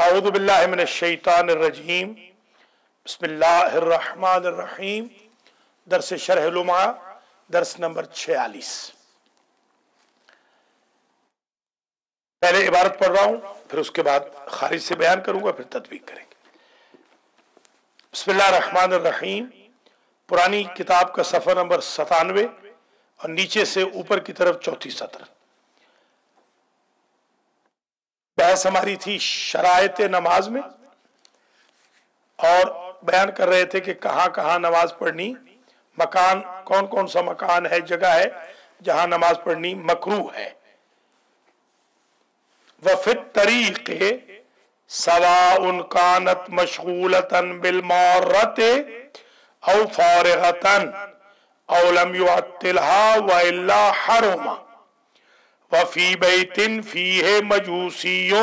اعوذ باللہ من الشیطان الرجیم بسم اللہ الرحمن الرحیم درس شرح لمعہ درس نمبر 46 پہلے عبارت پڑھ رہا ہوں پھر اس کے بعد خارج سے بیان کروں گا پھر تطبیق کریں گے بسم اللہ الرحمن الرحیم پرانی کتاب کا صفحہ نمبر 97 اور نیچے سے اوپر کی طرف چوتھی سطر بحث ہماری تھی شرائط نماز میں اور بیان کر رہے تھے کہ کہاں کہاں نماز پڑھنی مکان کون کون سا مکان ہے جگہ ہے جہاں نماز پڑھنی مکروہ ہے وفی الطریق سواء كانت مشغولة بالمارة او فارغة او لم يعطلها والا حرم وفي بيت فيه مجوسي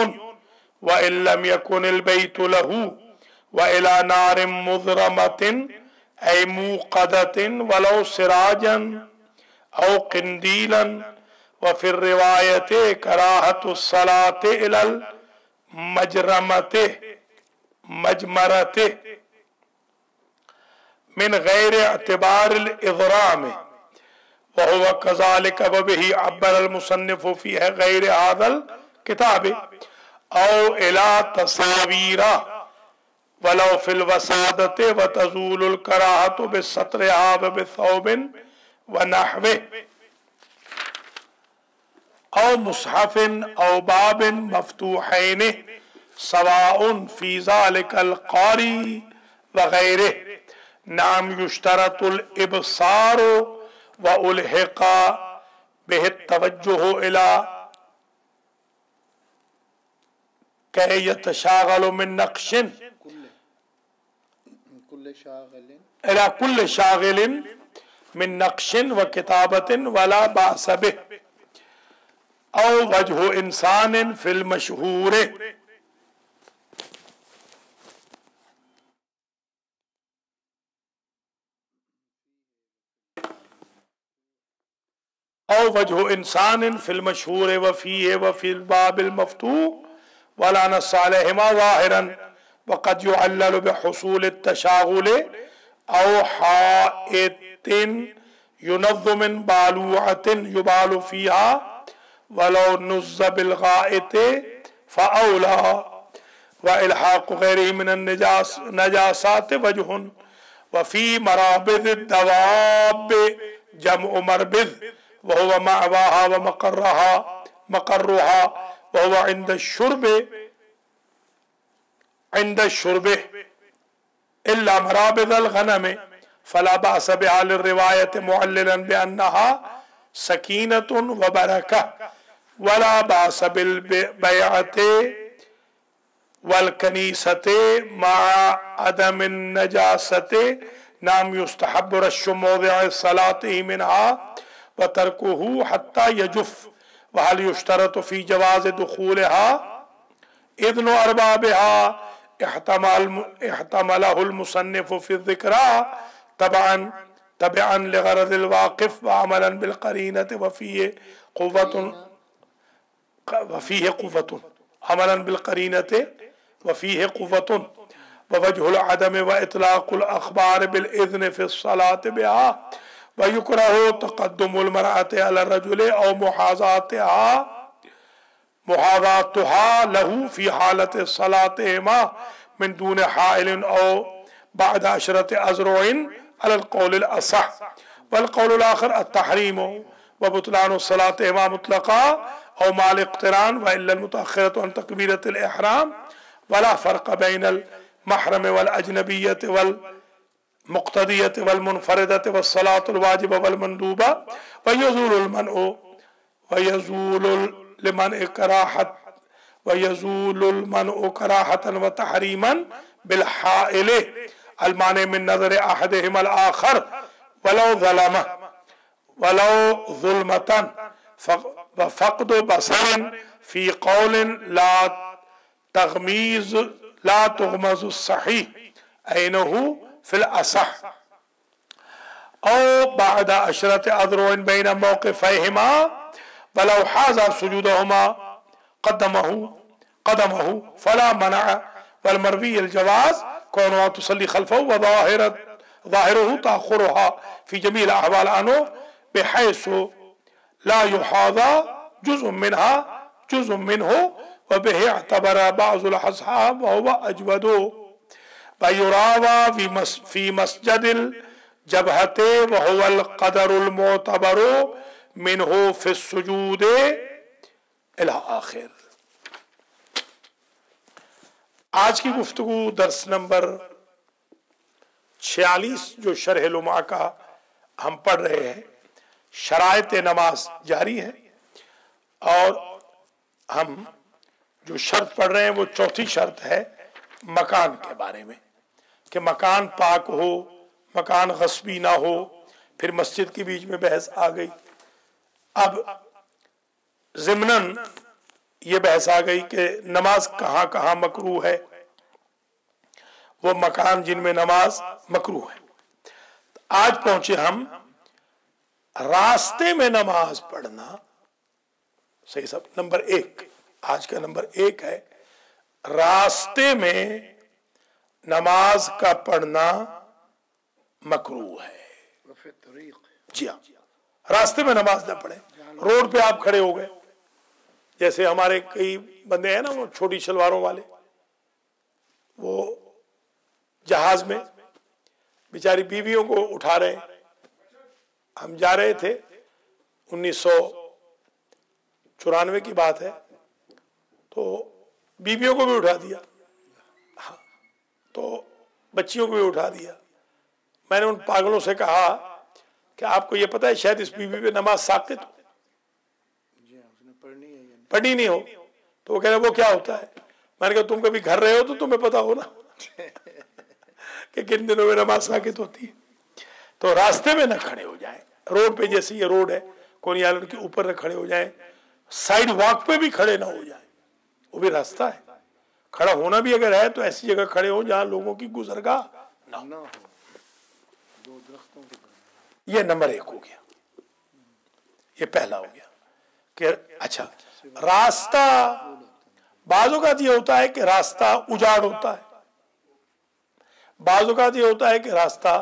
وإن لم يكن البيت له وإلى نار مضرمة أي موقدة ولو سراجا أو قنديلا وفي الرواية كراهة الصلاة إلى المجمرة من غير اعتبار الإضرام وهو كذلك وبه عبر المصنف في غير هذا الكتاب أو إلى تصاوير ولو في الوسادة وتزول الكراهة بسترها وبثوب ونحوه أو مصحف أو باب مفتوحين سواء في ذلك القارئ وغيره نعم يشترط الإبصار وألحق به التوجه إلى كي يتشاغل من نقش إلى كل شاغل من نقش وكتابة ولا بأس به أو وجه إنسان في المشهور أو وجه إنسان في المشهور وفيه وفي الباب المفتوح ولا نص عليهما ظاهرا وقد يعلل بحصول التشاغل أو حائط ينظم من بالوعة يبال فيها ولو نز بالغائط فأولى وإلحاق غيره من النجاسات وجه وفي مرابض الدواب جمع مربض وهو مأواها ومقرها وهو عند الشرب إلا مرابض الغنم فلا بأس بها للرواية معللا بأنها سكينة وبركة ولا بأس بالبيعة والكنيسة مع عدم النجاسة نعم يستحب رش موضع الصلاة منها وتركه حتى يجف وهل يشترط في جواز دخولها إذن أربابها احتمله المصنف في الذكرى تبعا لغرض الواقف وعملا بالقرينة وفيه قوة عملا بالقرينة وفيه قوة ووجه العدم وإطلاق الأخبار بالإذن في الصلاة بها ويكره تقدم المرأة على الرجل أو محاذاتها له في حالة صلاتهما من دون حائل أو بعد 10 أذرع على القول الأصح والقول الآخر التحريم وبطلان صلاتهما مطلقا أو مع الاقتران وإلا المتأخرة عن تكبيرة الإحرام ولا فرق بين المحرم والأجنبية والمقتدية والمنفردة والصلاة الواجبة والمندوبة ويزول المنع كراهة وتحريما بالحائل المانع من نظر أحدهما الآخر ولو ظلمة وفقد بصر في قول لا تغمز الصحيح عينه في الأصح أو بعد 10 أذرع بين موقفيهما ولو حاز سجودهما قدمه क़दमहु फला मना वल मरवी अल जवाज कौन तुसल्ली खल्फहु व ज़ाहिरुहु ताख़ुरुहा फी जमील अहवाल अनो बिहैसु ला युहाज़ा जुज़्उम मिनहा जुज़्उम मिन्हु व बिही अतबरा बअज़ुल असहाब व हुवा अजवदु व युरावा फी मस्जिदिल जबहते व हुवल क़दरुल मुअतबरु मिन्हु फी सुजूदे इला आखिर। आज की गुफ्तगू दर्स नंबर 46 जो शरह लुमा का हम पढ़ रहे हैं, शरायत नमाज जारी है और हम जो शर्त पढ़ रहे हैं वो चौथी शर्त है मकान के बारे में कि मकान पाक हो, मकान गस्बी ना हो। फिर मस्जिद के बीच में बहस आ गई। अब ज़िम्नन ये बहस आ गई कि नमाज कहाँ कहाँ मकरू है, वो मकान जिनमें नमाज मकरू है। आज पहुंचे हम रास्ते में नमाज पढ़ना। सही सब नंबर 1, आज का नंबर 1 है रास्ते में नमाज का पढ़ना मकरू है। जी हाँ, रास्ते में नमाज ना पढ़े। रोड पे आप खड़े हो गए, जैसे हमारे कई बंदे हैं ना वो छोटी शलवारों वाले, वो जहाज में बेचारी बीवियों को उठा रहे। हम जा रहे थे, 1994 की बात है, तो बीवियों को भी उठा दिया, हाँ, तो बच्चियों को भी उठा दिया। मैंने उन पागलों से कहा कि आपको ये पता है शायद इस बीवी पे नमाज साकित हो, पढ़नी नहीं हो। तो वो कह रहे वो क्या होता है। मैंने कहा तुम कभी घर रहे हो तो तुम्हें पता हो ना कि किन दिनों में नमाज साकित होती है। तो रास्ते में न खड़े हो जाए, रोड पे, जैसे ये रोड है कोनी आइलैंड के ऊपर न खड़े हो जाए, साइड वॉक पे भी खड़े ना हो जाए, वो भी रास्ता है। खड़ा होना भी अगर है तो ऐसी जगह खड़े हो जहां लोगों की गुजरगाह ना हो। ये नंबर 1 हो गया, ये पहला हो गया कि अच्छा रास्ता। बाज़ औक़ात ये होता है कि रास्ता उजाड़ होता है, बाज़ औक़ात ये होता है कि रास्ता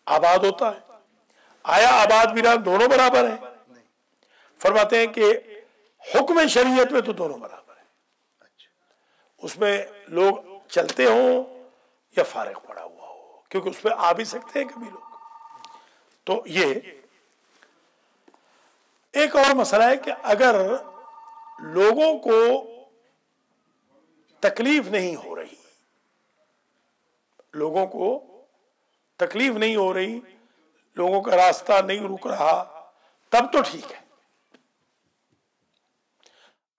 आबाद होता है। आया आबाद वीरान दोनों बराबर हैं? फरमाते हैं कि हुक्म शरीयत में तो दोनों बराबर है। उसमें लोग चलते हों या फारिग पड़ा हुआ हो, क्योंकि उसमें आ भी सकते हैं कभी लोग। तो ये एक और मसला है कि अगर लोगों को तकलीफ नहीं हो रही, लोगों को तकलीफ नहीं हो रही, लोगों का रास्ता नहीं रुक रहा, तब तो ठीक है।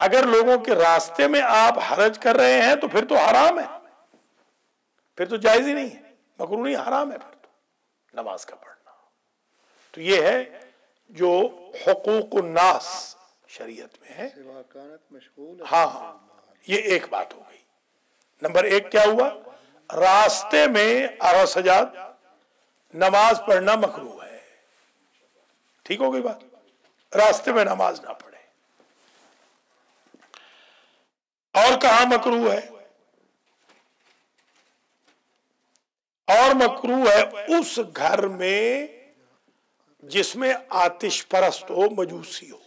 अगर लोगों के रास्ते में आप हरज कर रहे हैं तो फिर तो हराम है, फिर तो जायज ही नहीं है, मकरूह नहीं, हराम है फिर तो नमाज का पढ़ना। तो ये है जो हुकूकुन नास शरीयत में है। हाँ, ये एक बात हो गई। नंबर 1 क्या हुआ? रास्ते में सजाद नमाज पढ़ना मकरूह है। ठीक हो गई बात? रास्ते में नमाज ना पढ़े। और कहां मकरूह है? और मकरूह है उस घर में जिसमें आतिश परस्त हो, मजूसी हो,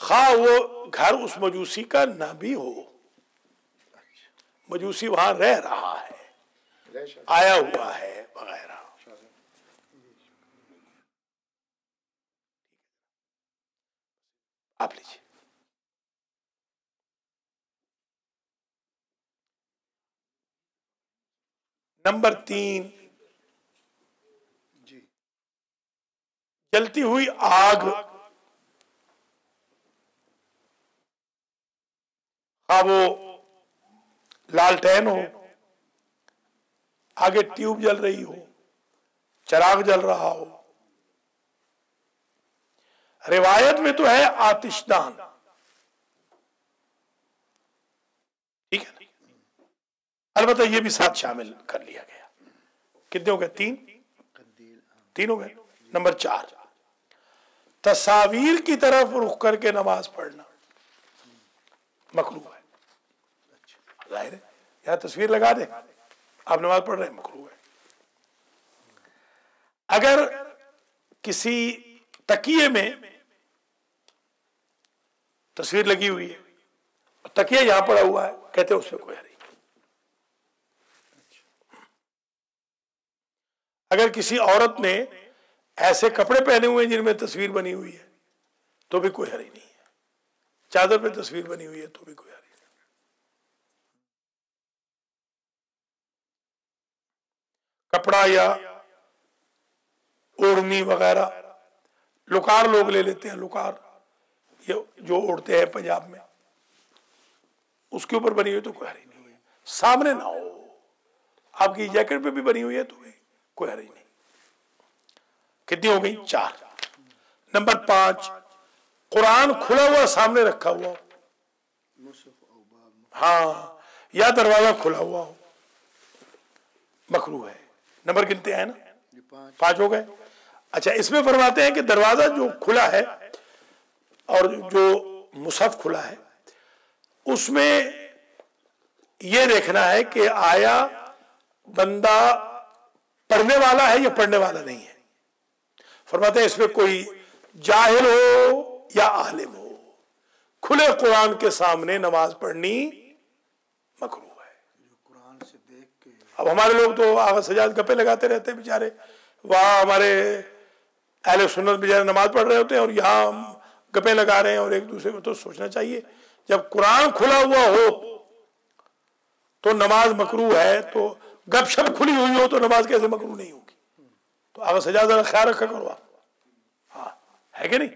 खा वो घर उस मजूसी का ना भी हो, मजूसी वहां रह रहा है, आया हुआ है वगैरह। आप लीजिए। नंबर 3, जलती हुई आग, हाँ वो लालटेन हो, आगे ट्यूब जल रही हो, चराग जल रहा हो। रिवायत में तो है आतिशदान, ठीक है ना? अलबत्ता ये भी साथ शामिल कर लिया गया। कितने हो गए? 3 हो गए। नंबर 4, तस्वीर की तरफ रुख करके नमाज पढ़ना। मकरूह है। जाहिर है, यहाँ तस्वीर लगा दे, आप नमाज पढ़ रहे हैं, मकरूह है। अगर किसी तकिए में तस्वीर लगी हुई है, तकिया यहां पड़ा हुआ है, कहते हैं उसमें कोई हर्ज नहीं। अगर किसी औरत ने ऐसे कपड़े पहने हुए हैं जिनमें तस्वीर बनी हुई है तो भी कोई हर्ज नहीं है। चादर पे तस्वीर बनी हुई है तो भी कोई हर्ज नहीं। कपड़ा या ओढ़नी वगैरह लुकार लोग ले लेते हैं, लुकार ये जो ओढ़ते हैं पंजाब में, उसके ऊपर बनी हुई तो कोई हर्ज नहीं है। सामने ना हो, आपकी जैकेट पे भी बनी हुई है तो भी कोई हर्ज नहीं। कितनी हो गई? 4। नंबर 5, कुरान खुला हुआ सामने रखा हुआ हो, हाँ, या दरवाजा खुला हुआ हो, मकरूह है। नंबर गिनते हैं ना, 5 हो गए। अच्छा, इसमें फरमाते हैं कि दरवाजा जो खुला है और जो मुसहफ खुला है उसमें यह देखना है कि आया बंदा पढ़ने वाला है या पढ़ने वाला नहीं है। फरमाते हैं इसमें कोई जाहिल हो या आलिम हो, खुले कुरान के सामने नमाज पढ़नी मकरूह है। कुरान से देख के अब हमारे लोग तो आगा सजाद गप्पे लगाते रहते हैं बेचारे, वहां हमारे अहले सुन्नत बेचारे नमाज पढ़ रहे होते हैं और यहाँ हम गप्पे लगा रहे हैं। और एक दूसरे को तो सोचना चाहिए, जब कुरान खुला हुआ हो तो नमाज मकरूह है, तो गपशप खुली हुई हो तो नमाज कैसे मकरूह नहीं होगी? तो आगे सजा ख्याल रखा करो आप, हाँ, है कि नहीं?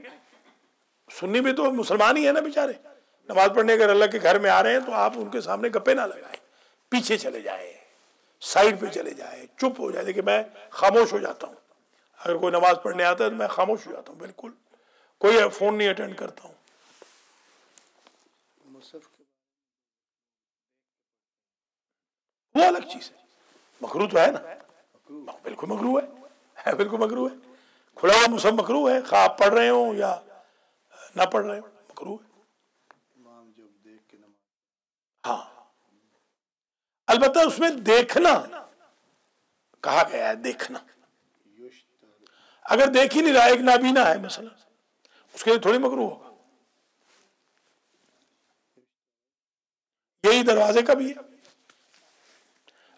सुन्नी भी तो मुसलमान ही है ना बेचारे, नमाज पढ़ने अगर अल्लाह के घर में आ रहे हैं तो आप उनके सामने गप्पे ना लगाएं, पीछे चले जाए, साइड पे चले जाए, चुप हो जाए। देखिए मैं खामोश हो जाता हूँ, अगर कोई नमाज पढ़ने आता है तो मैं खामोश हो जाता हूँ, बिल्कुल कोई फोन नहीं अटेंड करता हूँ। वो अलग चीज है, मकरूह तो है ना, बिल्कुल मकरूह है, बिल्कुल मकरूह है। खुला हुआ मुसहफ मकरूह है, खा आप पढ़ रहे हो या ना पढ़ रहे हो, मकरूह है। जब देख के नमाज, हाँ, अलबत्ता उसमें देखना कहा गया है, देखना। अगर देख ही नहीं रहा, एक नाबीना है मसला, उसके लिए थोड़ी मकरूह होगा। यही दरवाजे का भी है,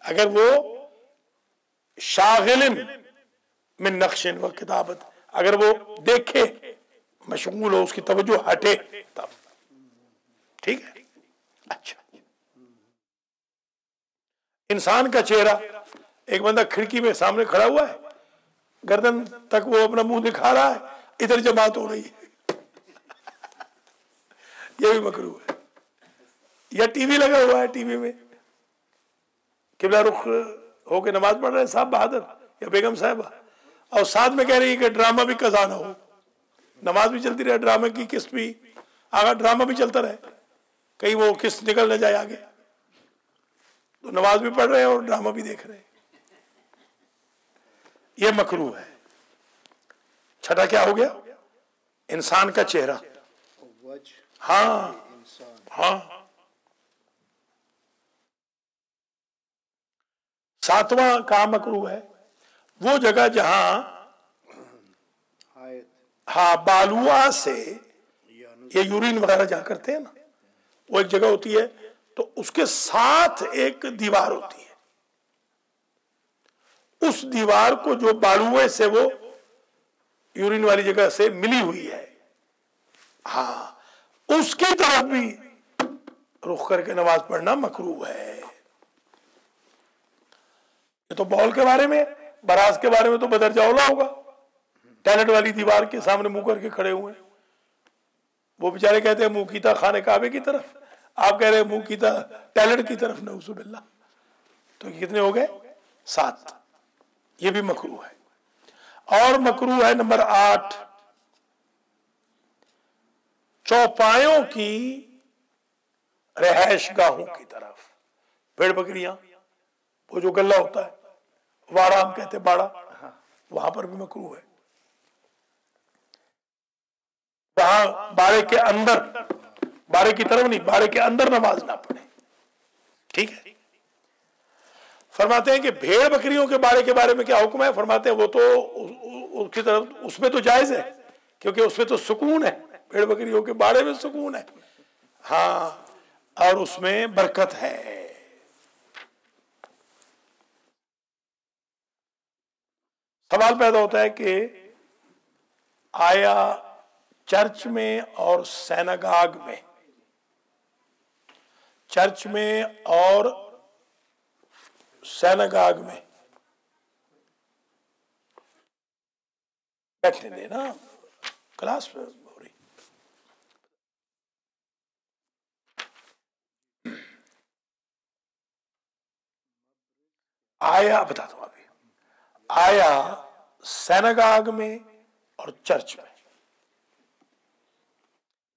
अगर वो शागिलिन मिन नक्शिन व किताबत, अगर वो देखे, मशगूल हो, उसकी तवज्जो हटे तब ठीक है। अच्छा, इंसान का चेहरा, एक बंदा खिड़की में सामने खड़ा हुआ है, गर्दन तक वो अपना मुंह दिखा रहा है, इधर जमात हो रही है, यह भी मकरूह है। या टीवी लगा हुआ है, टीवी में किबला रुख होके नमाज पढ़ रहे हैं साहब बहादुर या बेगम साहिबा, और साथ में कह रही है कि ड्रामा भी कज़ा ना हो, नमाज भी चलती रहे, ड्रामे की किस्त भी, आगे ड्रामा भी चलता रहे, कहीं वो किस्त निकल न जाए आगे, तो नमाज भी पढ़ रहे हैं और ड्रामा भी देख रहे हैं, यह मकरूह है। छठा क्या हो गया? इंसान का चेहरा, हाँ हाँ। 7वां काम मकरूह है वो जगह जहां, हाँ, बालुआ से ये यूरिन वगैरह जहां करते हैं ना, वो एक जगह होती है, तो उसके साथ एक दीवार होती है, उस दीवार को जो बालुए से वो यूरिन वाली जगह से मिली हुई है, हाँ, उसकी तरफ भी रुख करके नमाज पढ़ना मकरूह है। ये तो बॉल के बारे में, बराज के बारे में तो बदरजा औला होगा, टॉयलेट वाली दीवार के सामने मुंह करके खड़े हुए हैं, वो बेचारे कहते हैं मुंह कीता खाने काबे की तरफ, आप कह रहे हैं मुंह कीता टॉयलेट की तरफ, नऊजुबिल्लाह। तो कितने हो गए? 7। ये भी मकरूह है। और मकरूह है नंबर 8, चौपायों की रहائش गाहों की तरफ, भेड़ बकरियां, वो जो गल्ला होता है, वाड़ा हम कहते हैं, बाड़ा, वहां पर भी मकरूह है। वहां बाड़े के अंदर बाड़े की तरफ नहीं, बाड़े के अंदर नमाज ना पढ़े। ठीक है। फरमाते हैं कि भेड़ बकरियों के बाड़े के बारे में क्या हुक्म है? फरमाते हैं वो तो उसकी तरफ, उसमें तो जायज है क्योंकि उसमें तो सुकून है, भेड़ बकरियों के बाड़े में सुकून है, हाँ, और उसमें बरकत है। सवाल पैदा होता है कि आया चर्च में और सैनागाग में, चर्च में और सैनागाग में, बैठने देना, क्लास में हो रही। आया, बता दो अभी, आया सैनागाग में और चर्च में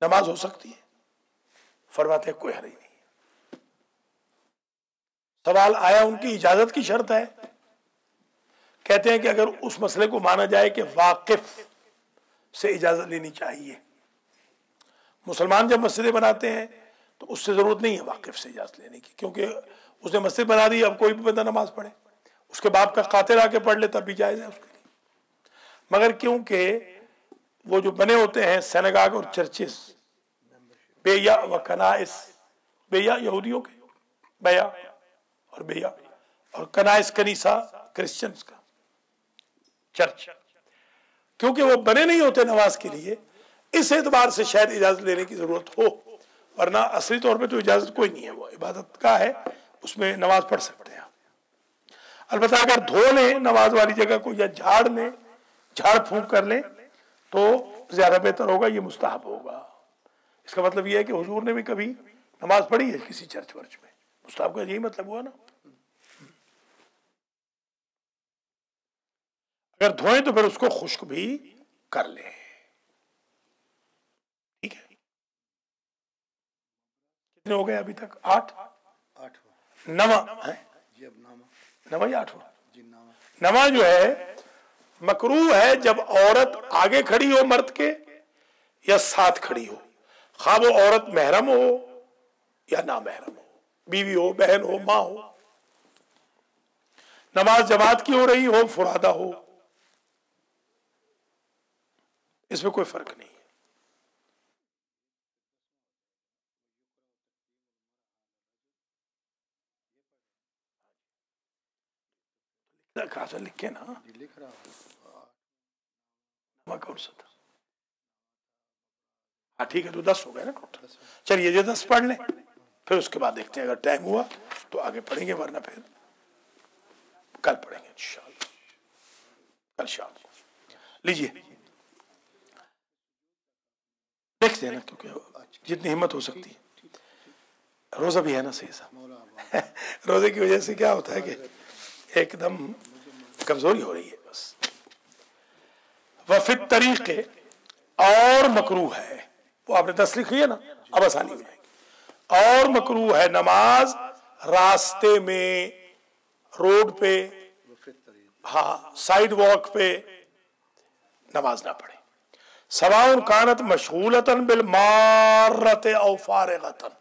नमाज हो सकती है? फरमाते कोई हर्ज नहीं। सवाल आया उनकी इजाजत की शर्त है? कहते हैं कि अगर उस मसले को माना जाए कि वाकिफ से इजाजत लेनी चाहिए। मुसलमान जब मस्जिदें बनाते हैं तो उससे जरूरत नहीं है वाकिफ से इजाजत लेने की, क्योंकि उसने मस्जिद बना दी, अब कोई भी बंदा नमाज पढ़े, उसके बाप का कातिल आके पढ़ ले तब भी जायज है उसके लिए। मगर क्योंकि वो जो बने होते हैं सिनेगाग और चर्चेस, बेया व कनाइस, बेया यहूदियों के बेया और बेया, और कनाइस कनीसा क्रिश्चियंस का चर्च, क्योंकि वो बने नहीं होते नमाज के लिए, इस एतबार से शायद इजाजत लेने की जरूरत हो, वरना असली तौर पे तो इजाजत कोई नहीं है, वो इबादत का है, उसमें नमाज पढ़ सकते हैं। अलबत्ता अगर धो लें नमाज वाली जगह को या झाड़ लें, झाड़ फूंक कर लें तो ज्यादा बेहतर होगा, ये मुस्ताहब होगा। इसका मतलब यह है कि हुजूर ने भी कभी नमाज पढ़ी है किसी चर्च वर्च में, मुस्ताहब का यही मतलब हुआ ना। अगर धोएं तो फिर उसको खुश्क भी कर लें। ठीक है, कितने हो गए अभी तक? 8 नवा है जी, अब नामा नवा या 8वां? जी नामा। नवा जो है मकरूह है जब औरत आगे खड़ी हो मर्द के या साथ खड़ी हो, खा वो औरत महरम हो या ना महरम हो, बीवी हो, बहन हो, मां हो, नमाज जमात की हो रही हो, फुरादा हो, इसमें कोई फर्क नहीं है। खासा लिखे ना, लिख रहा हूँ। कौन सा था? हाँ ठीक है, तो 10 हो गए ना टोटल। चलिए ये 10 पढ़ लें, फिर उसके बाद देखते हैं, अगर टाइम हुआ तो आगे पढ़ेंगे, वरना फिर कल पढ़ेंगे इंशाअल्लाह, कल शाम को। लीजिए देखते हैं ना, क्योंकि जितनी हिम्मत हो सकती है। रोजा भी है ना सही साहब? रोजे की वजह से क्या होता है कि एकदम कमजोरी हो रही है बस। वफित तरीके और मकरूह है, वो आपने 10 लिख लिया ना, अब आसानी हो जाएगी। और मकरूह है नमाज रास्ते में, रोड पे, हाँ साइड वॉक पे नमाज ना पढ़े। सवाउन कानत मशगूलतन बिल मारते औ फारिगतन,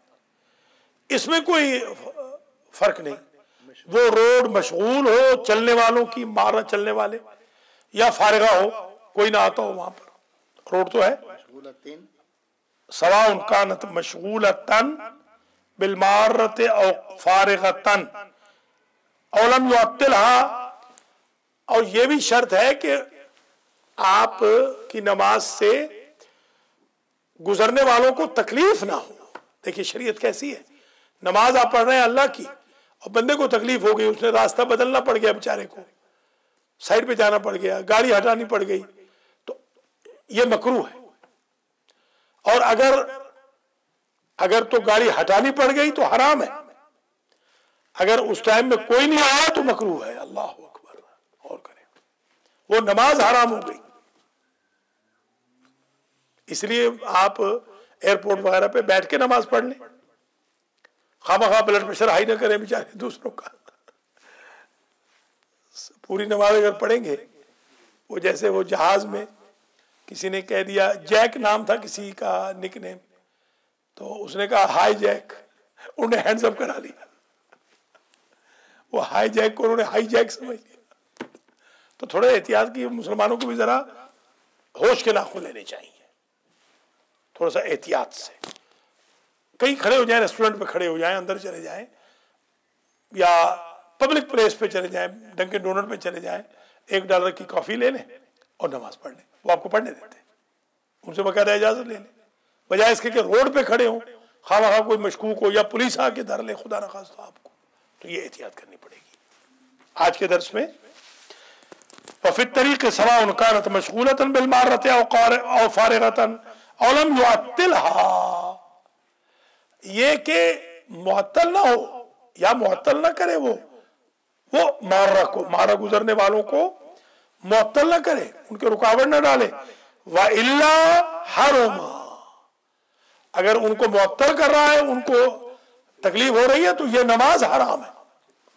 इसमें कोई फर्क नहीं, वो रोड मशगूल हो चलने वालों की, मारा चलने वाले, या फारिगा हो, कोई ना आता हो वहां पर, रोड तो है। सवाउन कानत मशगूलतन बिल मारते औ फारिगतन औलम युअत्तिलहा, और ये भी शर्त है कि आप की नमाज से गुजरने वालों को तकलीफ ना हो। देखिए शरीयत कैसी है, नमाज आप पढ़ रहे हैं अल्लाह की और बंदे को तकलीफ हो गई, उसने रास्ता बदलना पड़ गया, बेचारे को साइड पे जाना पड़ गया, गाड़ी हटानी पड़ गई, तो ये मकरूह है। और अगर तो गाड़ी हटानी पड़ गई तो हराम है, अगर उस टाइम में कोई नहीं आया तो मकरूह है। अल्लाह अकबर, और करें, वो नमाज हराम हो गई। इसलिए आप एयरपोर्ट वगैरह पे बैठ के नमाज पढ़ लें, खामखा ब्लड प्रेशर हाई ना करें बेचारे दूसरों का। पूरी नमाज अगर पढ़ेंगे, वो जैसे वो जहाज में किसी ने कह दिया, जैक नाम था किसी का निकनेम, تو اس نے کہا ہائی جیک، انہوں نے ہینڈز اپ کرا لیا، وہ ہائی جیک کو انہوں نے ہائی جیک سمجھ لیا۔ تو تھوڑے احتیاط کی، مسلمانوں کو بھی ذرا ہوش کے ناخن لینے چاہیے، تھوڑا سا احتیاط سے۔ کہیں کھڑے ہو جائیں، ریسٹورنٹ پہ کھڑے ہو جائیں، اندر چلے جائیں، یا پبلک پلیس پہ چلے جائیں، ڈنکن ڈونٹ پہ چلے جائیں، $1 کی کافی لے لیں اور نماز پڑھ لیں، وہ آپ کو پڑھنے دیتے ہیں، ان سے باقاعدہ اجازت لے لیں، بجائے اس کے کہ روڈ پہ کھڑے ہوں، خواہ مخواہ کوئی مشکوک ہو یا پولیس آ کے دھر لے خدا نخواستہ آپ کو، تو یہ احتیاط کرنی پڑے گی۔ آج کے درس میں وفي الطريق سواء كانت مشغولة بالمارة أو فارغة أو لم يعطلها، یہ کہ معطل نہ ہو یا معطل نہ کرے، وہ مارہ گزرنے والوں کو معطل نہ کرے، ان کے رکاوٹ نہ ڈالے۔ وَإِلَّا حَرُمَ، اگر ان کو معطل کر رہا ہے، ان کو تکلیف ہو رہی ہے، تو یہ نماز حرام ہے۔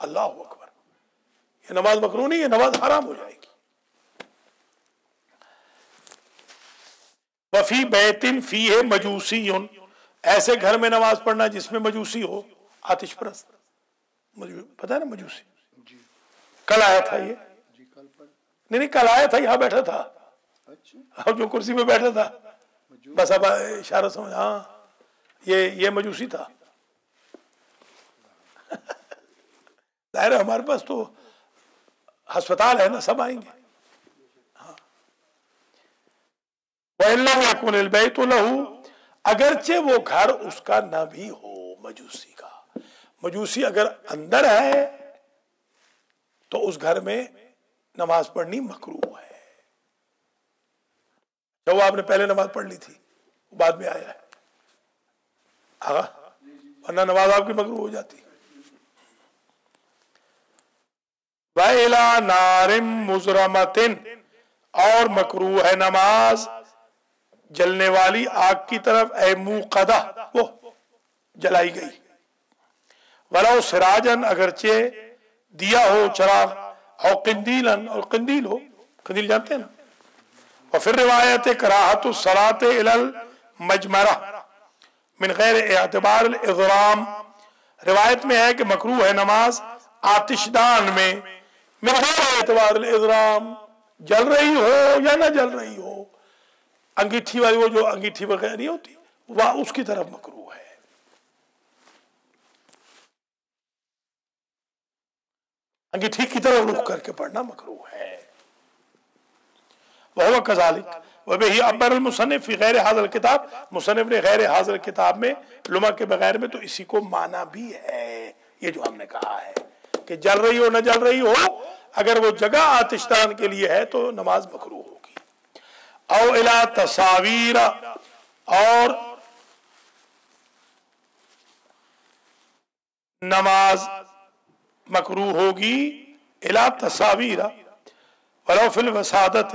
اللہ اکبر، یہ نماز مکروہ نہیں، یہ نماز حرام ہو جائے گی۔ وفی بیت فیہ مجوسی، ایسے گھر میں نماز پڑھنا جس میں مجوسی ہو، آتش پرست، پتہ ہے نا مجوسی؟ جی کل آیا تھا یہ، جی کل پر نہیں کل آیا تھا، یہاں بیٹھا تھا، اچھا اب جو کرسی پہ بیٹھا تھا، بس اب اشارہ سمجھ، ہاں یہ مجوسی تھا۔ ظاہر ہے ہمارے پاس تو ہسپتال ہے نا، سب آئیں گے۔ وَإِلَّا يَكُنِ الْبَيْتُ لَهُ، اگرچہ وہ گھر اس کا نہ بھی ہو، مجوسی کا، مجوسی اگر اندر ہے تو اس گھر میں نماز پڑھنی مکروہ ہے۔ جو آپ نے پہلے نماز پڑھ لی تھی، وہ بعد میں آیا ہے، آگا ورنہ نماز آپ کی مکروہ ہو جاتی۔ وَإِلَى نَارٍ مُزْرَمَةٍ، اور مکروہ ہے نماز جلنے والی آگ کی طرف، اے موقدہ، وہ جلائی گئی، وَلَوْ سِرَاجًا، اگرچہ دیا ہو چراغ، او قندیلاً، اور قندیل ہو، قندیل جانتے ہیں نا۔ وفي روایت کراہت الصلاۃ الی المجمرہ من غیر اعتبار الاضرام، روایت میں ہے کہ مکروہ ہے نماز آتش دان میں، من غیر اعتبار الاضرام، جل رہی ہو یا نہ جل رہی ہو، انگیٹھی والی، وہ جو انگیٹھی وغیرہ نہیں ہوتی، وہ اس کی طرف مکروہ ہے۔ انگیٹھی کی طرف رخ کر کے پڑھنا مکروہ ہے۔ وَهُوَ كَذَلِكَ وَبِهِ عَبَّرَ الْمُصَنِّفُ فِي غَيْرِ هَذَا الْكِتَابِ، مصنف نے غیر حاضر کتاب میں، لمع کے بغیر میں، تو اسی کو مانا بھی ہے، یہ جو ہم نے کہا ہے کہ جل رہی ہو نہ جل رہی ہو، اگر وہ جگہ آتشدان کے لیے ہے تو نماز مکروہ ہوگی۔ او الی تصاویر، اور نماز مکروہ ہوگی الی تصاویر ولو فی الوسادت،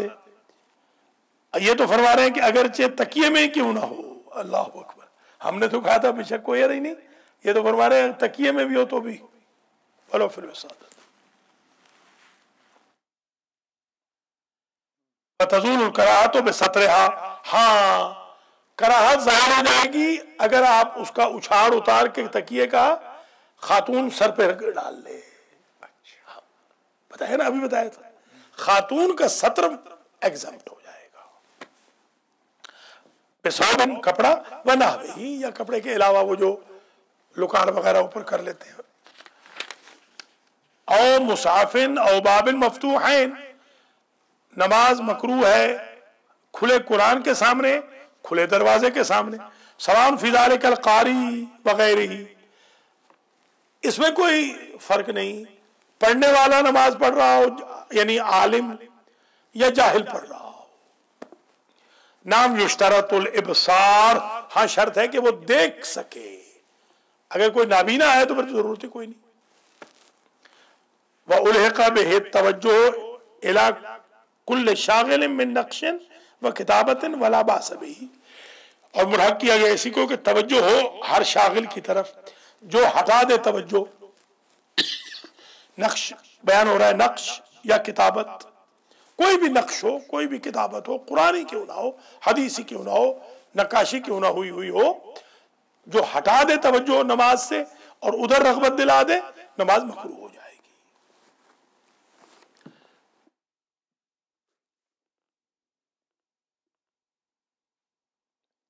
یہ تو فرما رہے ہیں کہ اگرچہ تکیے میں کیوں نہ ہو، اللہ اکبر، ہم نے تو کہا تھا بے شک کوئی ایرر ہی نہیں، یہ تو فرما رہے ہیں تکیے میں بھی ہو تو بھی، ولو فی الوسادت۔ وتزول الکراہۃ بسترہا، ہاں کراہت ظاہر ہو جائے گی اگر آپ اس کا اچھاڑ اتار کے تکیے کا خاتون سر پہ ڈال لے، بتایا نا، ابھی بتایا تھا، خاتون کا ستر ایگزمپٹ ہو جائے گا، بسابن کپڑا، ونحوہ، یا کپڑے کے علاوہ وہ جو لکان وغیرہ اوپر کر لیتے ہیں، او مصحفن او باب مفتوحین، نماز مکروہ ہے کھلے قرآن کے سامنے، کھلے دروازے کے سامنے، سواء فی ذلک القاری وغیرہ، اس میں کوئی فرق نہیں، پڑھنے والا نماز پڑھ رہا ہو، یعنی عالم یا جاہل پڑھ رہا ہو۔ نام یشترط الابصار، ہاں شرط ہے کہ وہ دیکھ سکے، اگر کوئی نابینا ہے تو پھر ضرورت ہی کوئی نہیں۔ وَأُلْحِقَ بِهِ التَّوَجُّهُ إِلَى كُلِّ شَاغِلٍ مِّن نَقْشٍ وَكِتَابَةٍ وَلَا بَأْسَ بِهِ، اور ملحق کیا گیا اسی کو کہ توجہ ہو ہر شاغل کی طرف جو ہٹا دے توجہ، نقش بیان ہو رہا ہے، نقش یا کتابت، کوئی بھی نقش ہو، کوئی بھی کتابت ہو، قرآنی کیوں نہ ہو، حدیثی کیوں نہ ہو، نقاشی کیوں نہ ہوئی ہو، جو ہٹا دے توجہ نماز سے اور ادھر رغبت دلا دے نماز مکروہ ہو جائے گی.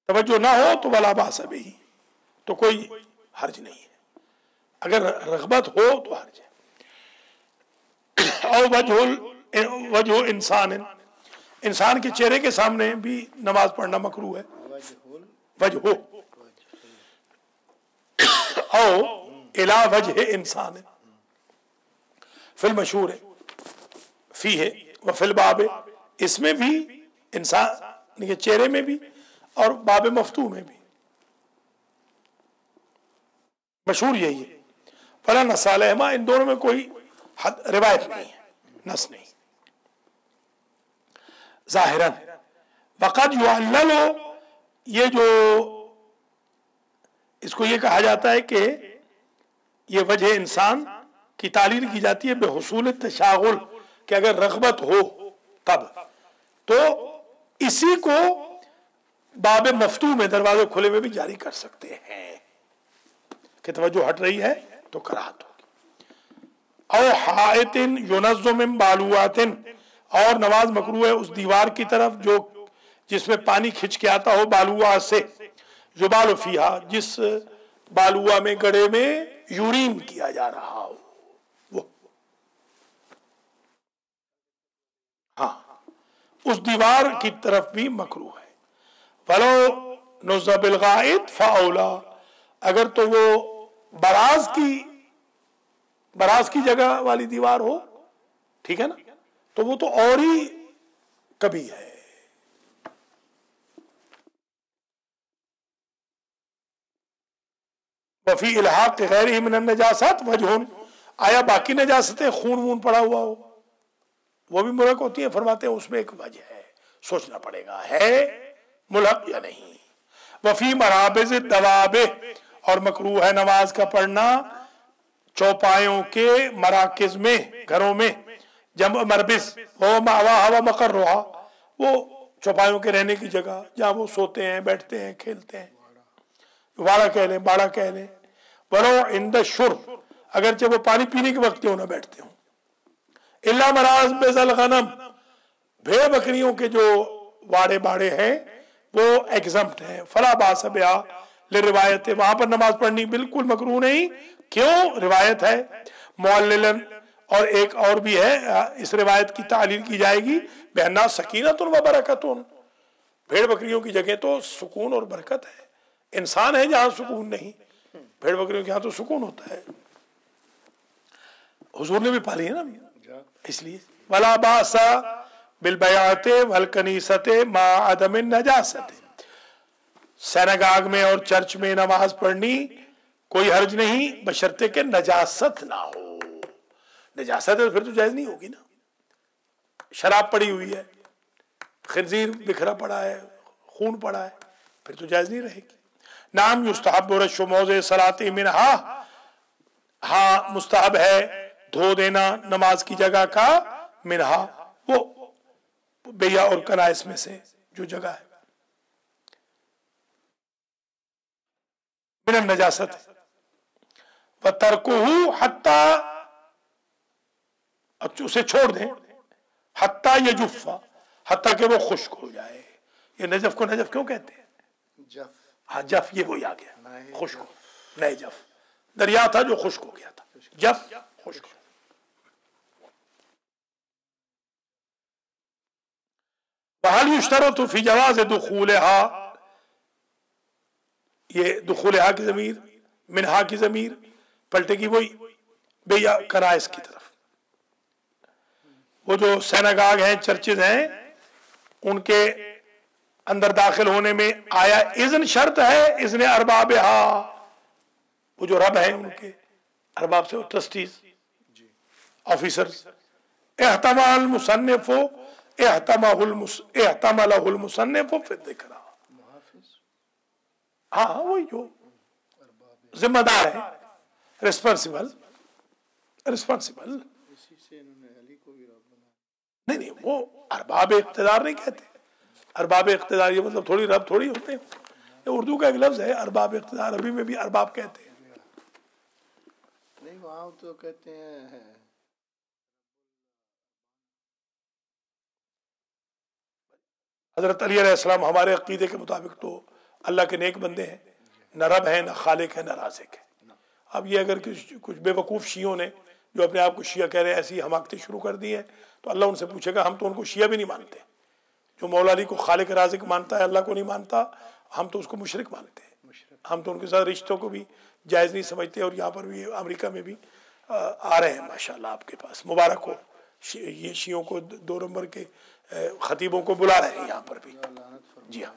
توجہ نہ ہو تو ولا باس بہ، تو کوئی حرج نہیں ہے. اگر رغبت ہو تو حرج ہے. اور وجہ انسان کے چہرے کے سامنے بھی نماز پڑھنا مکروہ ہے. وجہ او الا وجہ انسان فی المشہور فی ہے و فی الباب، اس میں بھی انسان کے چہرے میں بھی اور باب مفتوح میں بھی. مشہور یہی ہے. فلا نص علیہما، ان دونوں میں کوئی روایت نہیں ہے، نص نہیں. ظاہراً وقد یعلل، یہ جو اس کو یہ کہا جاتا ہے کہ یہ وجہ انسان کی تعلیل کی جاتی ہے بے حصول تشاغل، کہ اگر رغبت ہو تب تو اسی کو باب مفتوح میں دروازے کھلے میں بھی جاری کر سکتے ہیں کہ توجہ ہٹ رہی ہے تو کراہت ہوگی. او حائط ینظ من بالوات، اور نماز مکروہ ہے اس دیوار کی طرف جو جس میں پانی کھنچ کے آتا ہو بالوا سے، یبال فیہا، جس بالوا میں گڑے میں یورین کیا جا رہا ہو وہ. ہاں اس دیوار کی طرف بھی مکروہ ہے. ولو نزّ بالغائط فاولا، اگر تو وہ براز کی جگہ والی دیوار ہو، ٹھیک ہے نا، تو وہ تو اور ہی کبھی ہے. وفی الحاق غیرہ من النجاسات وجہ، آیا باقی نجاستیں خون وون پڑا ہوا ہو وہ بھی ملحق ہوتی ہیں؟ فرماتے ہیں اس میں ایک وجہ ہے، سوچنا پڑے گا ہے ملحق یا نہیں. وفی مرابض الدواب، اور مکروہ ہے نماز کا پڑھنا چوپایوں کے مراکز میں، گھروں میں. جمع مربس وہ مأواہا و مقرہا، وہ چوپایوں کے رہنے کی جگہ جہاں وہ سوتے ہیں، بیٹھتے ہیں، کھیلتے ہیں. واڑا کہہ لیں، باڑا کہہ لیں. ولو عند الشرب، اگرچہ وہ پانی پینے کے وقت کیوں نہ بیٹھتے ہوں. الا مراکز الغنم، بھیڑ بکریوں کے جو واڑے باڑے ہیں وہ ایگزمپٹ ہیں. فلا باس بہا لروایت، وہاں پر نماز پڑھنی بالکل مکروہ نہیں. کیوں؟ روایت ہے. معللن، اور ایک اور بھی ہے، اس روایت کی تعلیل کی جائے گی بأنہا سکینۃ و برکۃ، بھیڑ بکریوں کی جگہ تو سکون اور برکت ہے. انسان ہے جہاں سکون نہیں، بھیڑ بکریوں کے یہاں تو سکون ہوتا ہے. حضور نے بھی پالی ہے نا اس لیے. ولا باس بالبیعۃ والکنیسۃ مع عدم النجاست، سینگاگ میں اور چرچ میں نماز پڑھنی کوئی حرج نہیں بشرطے کہ نجاست نہ ہو. نجاست ہے تو پھر تو جائز نہیں ہوگی نا. شراب پڑی ہوئی ہے، خنزیر بکھرا پڑا ہے، خون پڑا ہے، پھر تو جائز نہیں رہے گی. نام یستحب رش موضع صلاۃ منہا، ہاں مستحب ہے دھو دینا نماز کی جگہ کا، منہا وہ بیا اور کنائس میں سے جو جگہ ہے، من النجاست. وترکہ حتی، اسے چھوڑ دیں، حتی یجف، حتی کہ وہ خشک ہو جائے. یہ نجف کو نجف کیوں کہتے ہیں؟ جف، ہاں جف، یہ وہی آ گیا خشک ہو. نئے جف دریا تھا جو خشک ہو گیا تھا، جف خشک. وَهَلْ يُشْتَرَطُ فِي جَوَازِ دُخُولِهَا، یہ دخولہا کی ضمیر منہا کی ضمیر پلٹے گی وہی بے یا کنائس کی طرف. وہ جو سینگاگ ہیں، چرچز ہیں، ان کے اندر داخل ہونے میں آیا اذن شرط ہے؟ اذن اربابہا، وہ جو رب ہیں ان کے ارباب سے، ٹرسٹیز، آفیسرز. احتمل المصنف احتملہ المصنف فی الذکر، ہاں وہی جو ذمہ دار ہے، ریسپانسبل. اسی سے انہوں نے علی کو بھی رب بنایا. نہیں وہ ارباب اقتدار نہیں کہتے. ارباب اقتدار یہ مطلب تھوڑی رب تھوڑی ہوتے ہیں. ये उर्दू का एक लफ्ज है अरबाब इख्तियार, अरबी में भी अरबाब कहते हैं। नहीं वहाँ तो कहते हैं हजरत अली अलैहिस्सलाम हमारे अकीदे के मुताबिक तो अल्लाह के नेक बंदे हैं, न रब है, न खालिक है, न राज़िक है। अब ये अगर कुछ बेवकूफ़ शियों ने जो अपने आप को शिया कह रहे हैं ऐसी हमाकतें शुरू कर दी हैं, तो अल्लाह उनसे पूछेगा, हम तो उनको शिया भी नहीं मानते। जो मौला अली को खालिक राज़िक मानता है, अल्लाह को नहीं मानता, हम तो उसको मुशरिक मानते हैं। हम तो उनके साथ रिश्तों को भी जायज़ नहीं समझते। और यहाँ पर भी अमेरिका में भी आ रहे हैं माशाल्लाह, आपके पास मुबारक हो, ये शियों को 2 नंबर के खतीबों को बुला रहे हैं यहाँ पर भी। जी हाँ,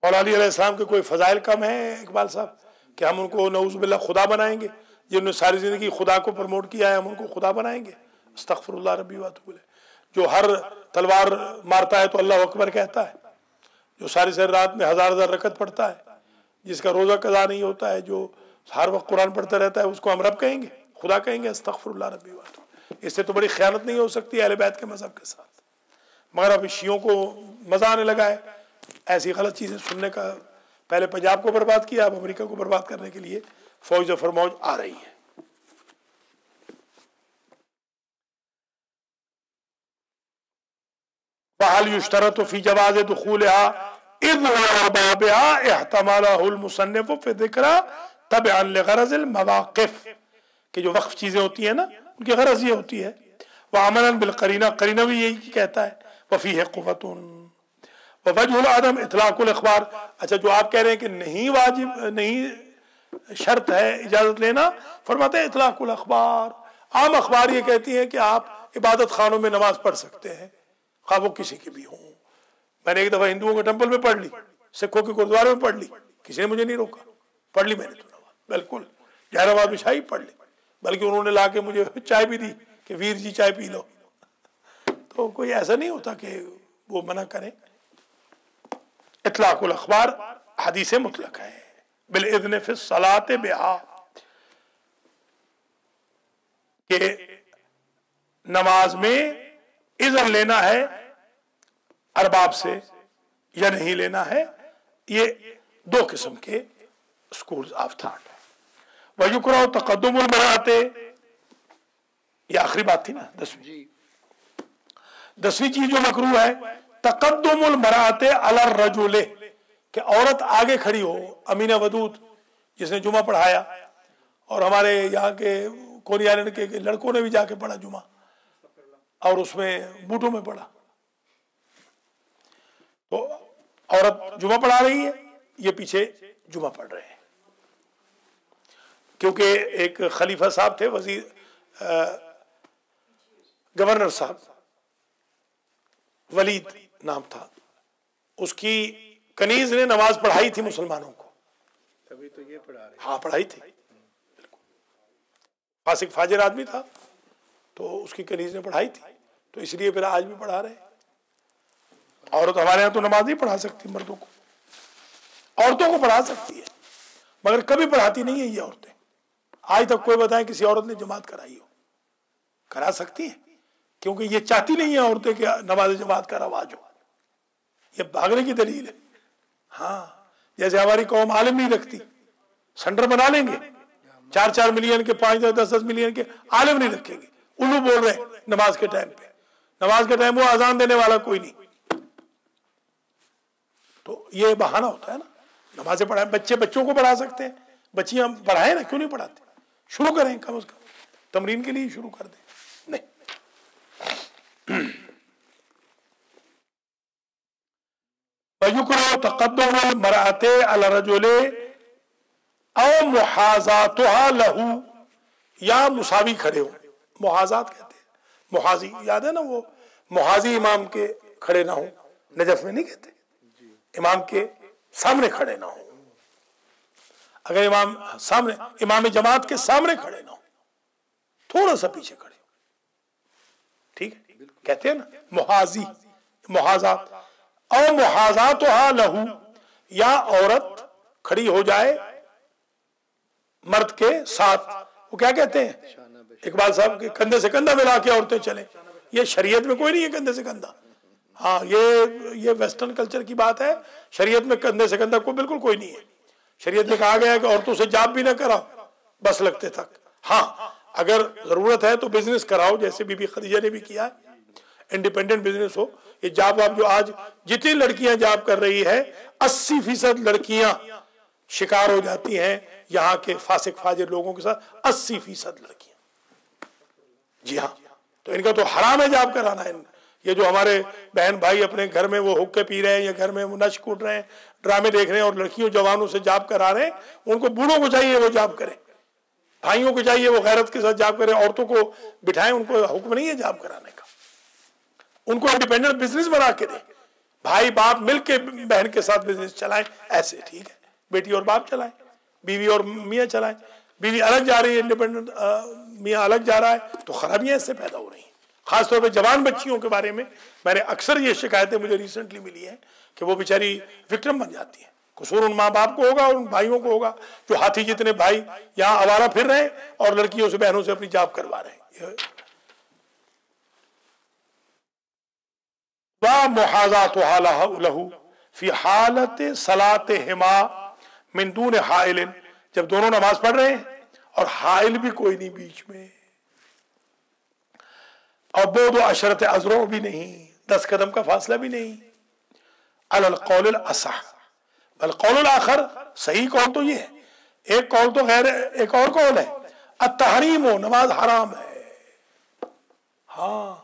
मौला अली अलैहिस्सलाम के कोई फ़ज़ाइल कम है इकबाल साहब कि हम उनको नऊज़ु बिल्लाह खुदा बनाएंगे? जिन्होंने सारी ज़िंदगी खुदा को प्रमोट किया है, हम उनको खुदा बनाएंगे? अस्तग़फ़िरुल्लाह रब्बी व अतूबु इलैह। जो हर तलवार मारता है तो अल्लाह अकबर कहता है, जो सारी सारी रात में 1000 रकत पढ़ता है, जिसका रोज़ा कज़ा नहीं होता है, जो हर वक्त कुरान पढ़ता रहता है, उसको हम रब कहेंगे, खुदा कहेंगे? अस्तग़फ़िरुल्लाह रब्बी व अतूबु। इससे तो बड़ी ख़यानत नहीं हो सकती अहले बैत के मज़हब के साथ। मगर अब शियों को मज़ा आने लगा है ऐसी गलत चीज़ें सुनने का। पहले पंजाब को बर्बाद किया, अब अमेरिका को बर्बाद करने के लिए फौज जफर मौज आ रही है। वहल युश्तरतु फी जवाज़ दुखूलिहा इज़ अरबाबिहा इहतमलहुल मुसन्निफ़ु फी ज़िक्रा तबअन लिग़रज़िल मवाक़िफ़, कि जो वक्फ चीज़ें होती हैं ना, उनकी गरज ये होती है। व अमलन बिल करीना, करीना भी यही कहता है। वफ़ीहि क़ुव्वतुन व वजहुल अदम इतलाक़ुल अख़बार। अच्छा, जो आप कह रहे हैं कि नहीं वाजिब, नहीं शर्त है इजाज़त लेना, फरमाते हैं इतलाक़ुल अख़बार, आम अखबार ये कहती हैं कि आप इबादत खानों में नमाज पढ़ सकते हैं, खा वो किसी के भी हों। मैंने एक दफ़ा हिंदुओं के टेम्पल में पढ़ ली, सिखों के गुरुद्वारे में पढ़ ली, किसी ने मुझे नहीं रोका, पढ़ ली मैंने तो नमाज, बिल्कुल जहराबाद में शाही पढ़ ली, बल्कि उन्होंने ला के मुझे चाय भी दी कि वीर जी चाय पी लो। तो कोई ऐसा नहीं होता कि वो मना करें। इतलाक़ुल अख़बार हदीस मुतलक है, बिल इज़्न फ़ी सलात बिहा, कि नमाज में इज़्न लेना है अरबाब से या नहीं लेना है। ये 2 किस्म के स्कूल्स ऑफ थॉट है। वयुकरा तक़द्दुमुल मराते, ये आखिरी बात थी ना, 10वीं चीज जो मकरूह है, तक़द्दुमुल मराते अलर रजुले, कि औरत आगे खड़ी हो। अमीना वदूद जिसने जुमा पढ़ाया, और हमारे यहाँ के कोरिया के लड़कों ने भी जाके पढ़ा जुमा, और उसमें बूटों में पढ़ा। तो औरत जुमा पढ़ा रही है, ये पीछे जुमा पढ़ रहे हैं। क्योंकि एक खलीफा साहब थे, वजीर गवर्नर साहब, वलीद नाम था, उसकी कनीज ने नमाज पढ़ाई थी मुसलमानों को, तभी तो ये पढ़ा रहे। हाँ पढ़ाई थी, बिल्कुल फासिक फाजिर आदमी था, तो उसकी कनीज ने पढ़ाई थी, तो इसलिए फिर आज भी पढ़ा रहे हैं। औरत हमारे यहाँ तो नमाज नहीं पढ़ा सकती, मर्दों को, औरतों को पढ़ा सकती है, मगर कभी पढ़ाती नहीं है ये औरतें। आज तक कोई बताए किसी औरत ने जमात कराई हो? करा सकती है, क्योंकि ये चाहती नहीं है औरतें कि नमाज जमात का रवाज हो, ये भागने की दलील है। हाँ, जैसे हमारी कौम आलिम नहीं रखती, सेंटर बना लेंगे, 4-4 मिलियन के, 5-10 मिलियन के आलिम नहीं रखेंगे, उल्लू बोल रहे हैं नमाज के टाइम पे, नमाज के टाइम वो अजान देने वाला कोई नहीं। तो ये बहाना होता है ना, नमाजें पढ़ाए, बच्चों को पढ़ा सकते हैं, बच्चियां पढ़ाए ना, क्यों नहीं पढ़ाते? शुरू करें, कम से कम तमरीन के लिए शुरू कर दें। नहीं, तक़द्दुमुल मरअते अला रजुले औ मुहाज़ातुहा लहू, या मुसावी खड़े हो। मुहाज़ात कहते हैं, मुहाजी याद है ना, वो मुहाजी इमाम के खड़े ना हो, नजफ में नहीं कहते, इमाम के सामने खड़े ना हो। अगर इमाम सामने, इमाम जमात के सामने खड़े ना हो, थोड़ा सा पीछे खड़े हो, ठीक है, कहते हैं ना मुहाजी, मुहाज़ात। और मुहाज़ातुहा लहू, या औरत खड़ी हो जाए मर्द के साथ, वो क्या कहते हैं इकबाल साहब के, कंधे से कंधा मिला के औरतें चले। ये शरीयत में कोई नहीं है कंधे से कंधा, ہاں یہ ویسٹرن کلچر کی بات ہے. شریعت میں کندھے سے کندھا بالکل کوئی نہیں ہے. شریعت میں کہا گیا ہے کہ عورتوں سے جاب بھی نہ کراؤ بس لگتے تک. ہاں اگر ضرورت ہے تو بزنس کراؤ, جیسے بی بی خدیجہ نے بھی کیا, انڈیپینڈنٹ بزنس ہو. یہ جاب جو آج جتنی لڑکیاں جاب کر رہی ہے 80% لڑکیاں شکار ہو جاتی ہیں یہاں کے فاسق فاجر لوگوں کے ساتھ. 80% لڑکیاں. جی ہاں, تو ان کا تو حرام ہے جاب کرانا. یہ جو ہمارے بہن بھائی اپنے گھر میں وہ حقے پی رہے ہیں یا گھر میں وہ نش کوٹ رہے ہیں, ڈرامے دیکھ رہے ہیں اور لڑکیوں جوانوں سے جاب کرا رہے ہیں, ان کو بوڑھوں کو چاہیے وہ جاب کریں, بھائیوں کو چاہیے وہ غیرت کے ساتھ جاب کریں. عورتوں کو بٹھائیں, ان کو حکم نہیں ہے جاب کرانے کا. ان کو انڈیپینڈنٹ بزنس بنا کے دیں, بھائی باپ مل کے بہن کے ساتھ بزنس چلائیں, ایسے ٹھیک ہے. بیٹی اور باپ چلائیں, بیوی اور میاں چلائیں. بیوی الگ جا رہی ہے انڈیپینڈنٹ, میاں الگ جا رہا ہے, تو خرابیاں اس سے پیدا ہو رہی ہیں. خاص طور پہ جوان بچیوں کے بارے میں میں نے اکثر یہ شکایتیں مجھے ریسنٹلی ملی ہیں کہ وہ بیچاری وکٹم بن جاتی ہیں. قصور ان ماں باپ کو ہوگا اور ان بھائیوں کو ہوگا جو ہاتھی جتنے بھائی یہاں آوارہ پھر رہے ہیں اور لڑکیوں سے بہنوں سے اپنی جاب کروا رہے ہیں. وَمُحَاذَاتُهَا لَهُ فِي حَالَةِ صَلَاتِهِمَا مِن دُونِ حَائِلٍ, جب دونوں نماز پڑھ رہے ہیں اور حائل بھی کوئی نہیں بیچ میں, اور بعد عشرت اذرع بھی نہیں, 10 قدم کا فاصلہ بھی نہیں. علی القول الاصح, القول الاخر, صحیح قول تو یہ ہے. ایک قول تو غیر, ایک اور قول ہے التحریم ہو, نماز حرام ہے. ہاں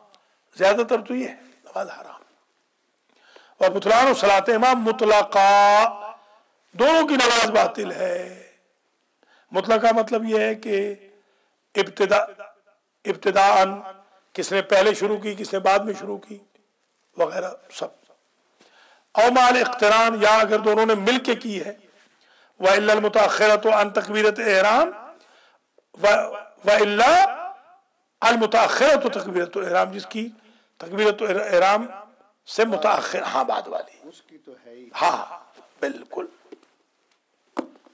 زیادہ تر تو یہ ہے نماز حرام. اور بطلان و صلاۃ امام مطلقہ, دونوں کی نماز باطل ہے. مطلقہ مطلب یہ ہے کہ ابتداءً کس نے پہلے شروع کی, کس نے بعد میں شروع کی, وغیرہ سب. او مال اقتران, یا اگر دونوں نے مل کے کی ہے. وَإِلَّا الْمُتَأَخِّرَةُ عَنْ تَكْبِيرَةِ الْإِحْرَامِ, وَإِلَّا الْمُتَأَخِّرَةُ تَكْبِيرَةُ الْإِحْرَامِ, جس کی تکبیرۃ الإحرام سے متأخر, ہاں بعد والی, اس کی تو ہے ہی. ہاں بالکل.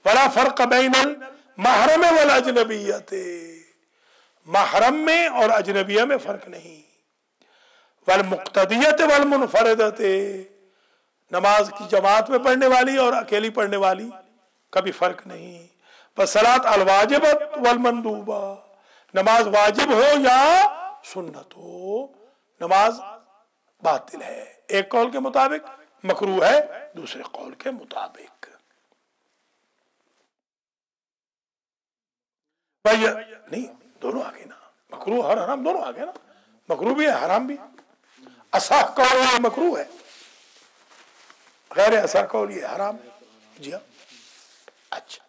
ولا فرق بین المحرم والاجنبیت, محرم میں اور اجنبیہ میں فرق نہیں. والمقتدیت والمنفردت, نماز کی جماعت میں پڑھنے والی اور اکیلی پڑھنے والی کا بھی فرق نہیں. والصلاۃ الواجبۃ والمندوبہ, نماز واجب ہو یا سنت ہو, نماز باطل ہے. ایک قول کے مطابق مکروہ ہے, دوسرے قول کے مطابق. نہیں دونوں آگے نا, مکروہ اور حرام دونوں آگے نا, مکروہ بھی ہے حرام بھی. اصح قول یہ مکروہ ہے, غیر اصح قول یہ حرام. جی ہاں. اچھا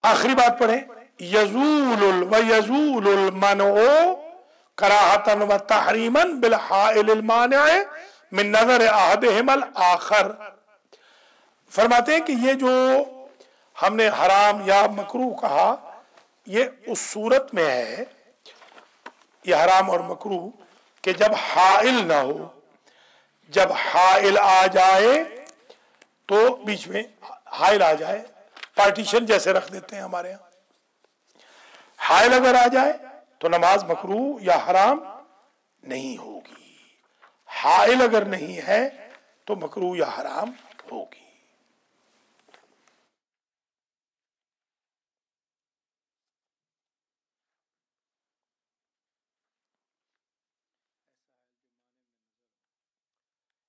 آخری بات پڑھیں. یزول المنع کراہتاً و تحریماً بالحائل المانع من نظر احدہما الاخر. فرماتے ہیں کہ یہ جو ہم نے حرام یا مکروہ کہا, یہ اس صورت میں ہے, یہ حرام اور مکروہ, کہ جب حائل نہ ہو. جب حائل آ جائے تو بیچ میں حائل آ جائے, پارٹیشن جیسے رکھ دیتے ہیں ہمارے یہاں, حائل اگر آ جائے تو نماز مکروہ یا حرام نہیں ہوگی. حائل اگر نہیں ہے تو مکروہ یا حرام ہوگی.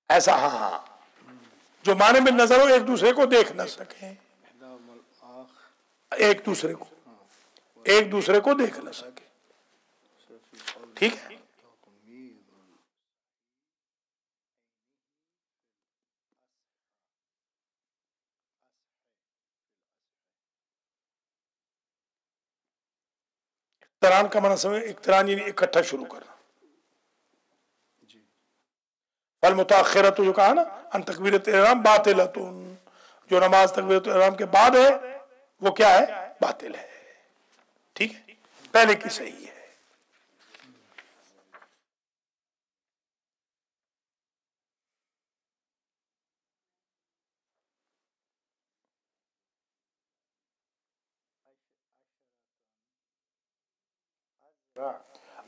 ایسا ہاں, جو معنی میں نظر ہو, ایک دوسرے کو دیکھ نہ سکیں, ایک دوسرے کو دیکھ نہ سکیں. ٹھیک ہے. اقتران کا معنی سمجھ, اقتران یعنی اکٹھا شروع کرنا. فالمتاخرۃ جو کہا نا ان تکبیرۃ الاحرام باطلۃ, جو نماز تکبیرۃ الاحرام کے بعد ہے وہ کیا ہے, باطل ہے. ٹھیک ہے, پہلے کی صحیح ہے.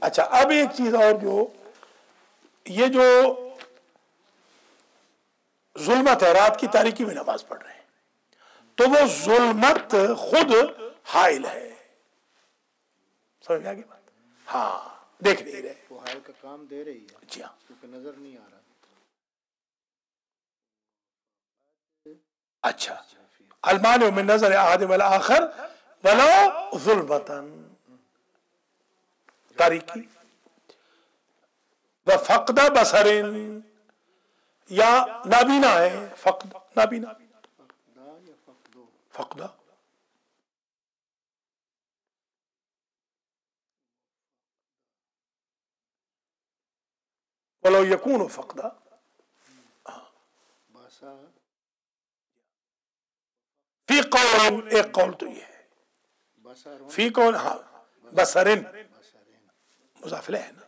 अच्छा, अब एक चीज और, जो ये जो जुल्मत है, रात की तारीकी में नमाज पढ़ रहे हैं, तो वो जुल्मत खुद हाइल है। समझ में आ गई बात? हाँ, देख नहीं रहे, वो हाइल का काम दे रही है। जी हाँ, क्योंकि नजर नहीं आ रहा। अच्छा, अलमानो में नजर आदम अल आखिर वलो जुल्मतन, तारीकी व फक़दा बसरिन, या नाबीना है, फक़द नाबीना, फकदा या फकदो, फक़दा वलो यकून फक़दा, बासा फी कौल, एक कौल तो ये है, बसर फी कौल, हाँ, बसरिन बसरेन मुज़ाफ़िले है ना,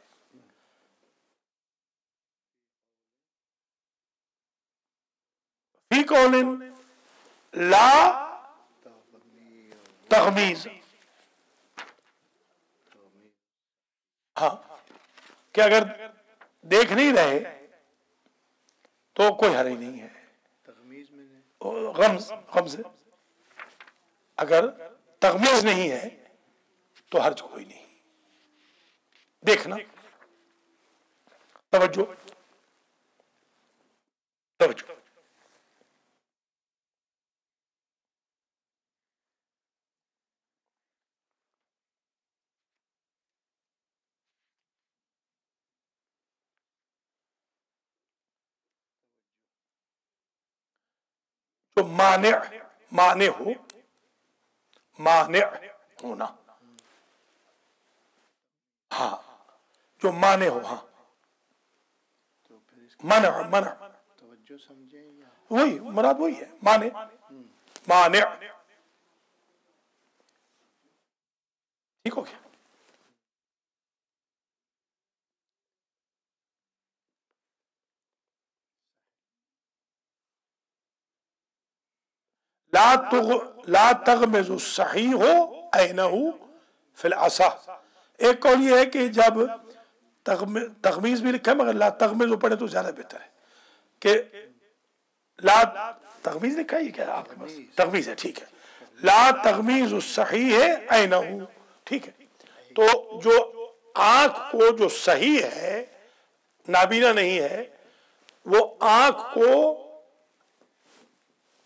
फी कौल ला तग़मीज़, हाँ, कि अगर देख नहीं रहे तो कोई हर्ज नहीं है। तगमीज में नहीं। गम्ज़ अगर तगमीज नहीं है तो हर्ज कोई नहीं। देखना, तवज्जो तवज्जो, तो माने माने हो, माने होना, हाँ, जो माने हो, हाँ, तो फिर इसका मना मना, तवज्जो समझे या वही मुराद वही है, माने माने, ठीक हो गया। ला तगमिज़ु सही हो ऐनहु फिल असा। एक कौल ये है कि जब तगमीज भी लिखा है मगर ला तगमिज़ु पढ़े तो ज्यादा बेहतर है, कि ला तगमीज लिखा है, ये क्या है आपके पास? तगमीज है, ठीक है। ला तगमीज़ु सही है ऐनहु, ठीक है। तो जो आंख को जो सही है, नाबीना नहीं है, वो आंख को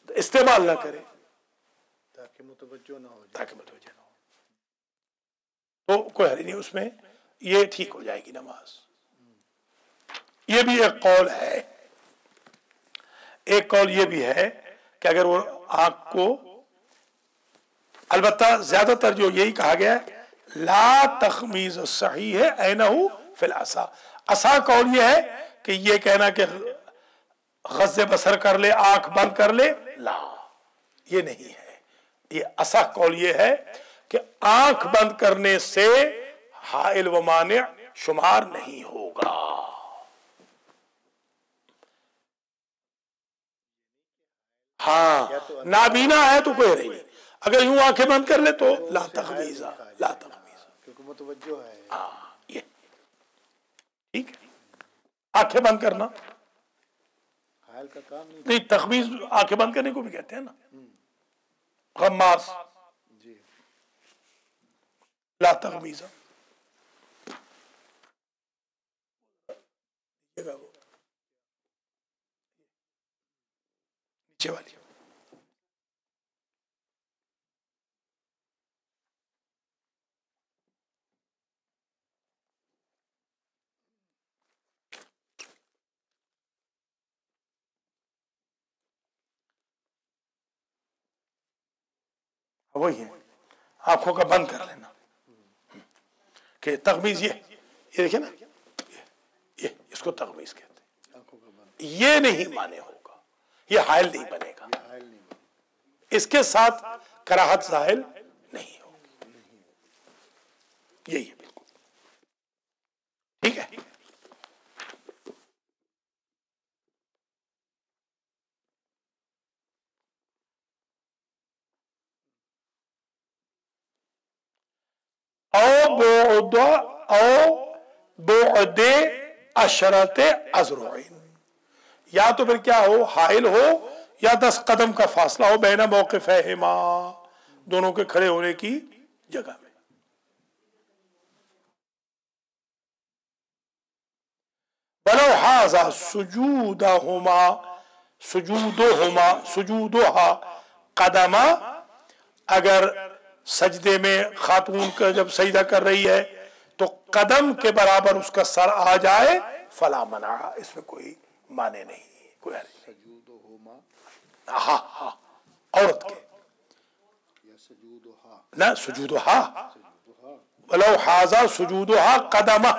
इस्तेमाल ना करे ताकि मुतवज्जो ना हो जाए। ताकि मुतवज्जो ना हो, तो कोई हरी नहीं उसमें, ये ठीक हो जाएगी नमाज। ये भी एक कौल है। एक कौल ये भी है कि अगर वो आंख को, अलबत्ता ज्यादातर जो यही कहा गया है, ला तखमीज सही है ऐनहु फिल असा। असा कौल ये है कि ये कहना कि गज़्ज़े बसर कर ले, आंख बंद कर ले, ला, ये नहीं है। ये असा कौल ये है कि आंख बंद करने से हाइल व माने शुमार नहीं होगा। हाँ, नाबीना है तो कोई नहीं, अगर यूं आंखें बंद कर ले तो ला तखमीज़ा, ला तखमीज़ा, क्योंकि मुतवज्जो है। हाँ, ये ठीक है। आंखें बंद करना हाइल का काम नहीं। नहीं, तखमीज आंखें बंद करने को भी कहते हैं ना, गम्मास, जी ला तखमीज़ा, नीचे वाली, वही है, आंखों का बंद कर लेना। कि तखमीज ये देखिए ना, ये इसको तखमीज कहते हैं। आंखों का बंद, ये नहीं माने होगा, ये हाइल नहीं बनेगा, हाइल नहीं बनी। इसके साथ कराहत जाहिल नहीं होगी। यही है, बिल्कुल ठीक है। او بعد عشرت अज़रुइन, या तो फिर क्या हो, हाइल हो या 10 कदम का फासला हो बैना मौक़िफ़हिमा, दोनों के खड़े होने की जगह में। वलो हाज़ा सुजूदहुमा सुजूदुहा कदमा, अगर सजदे में खातून का जब सजदा कर रही है तो कदम के बराबर उसका सर आ जाए, फला मना, इसमें कोई माने नहीं, कोई हर्ज नहीं। हाँ, औरत के ना सुजूदुहा, वलो हाज़ा सुजूदुहा कदमा,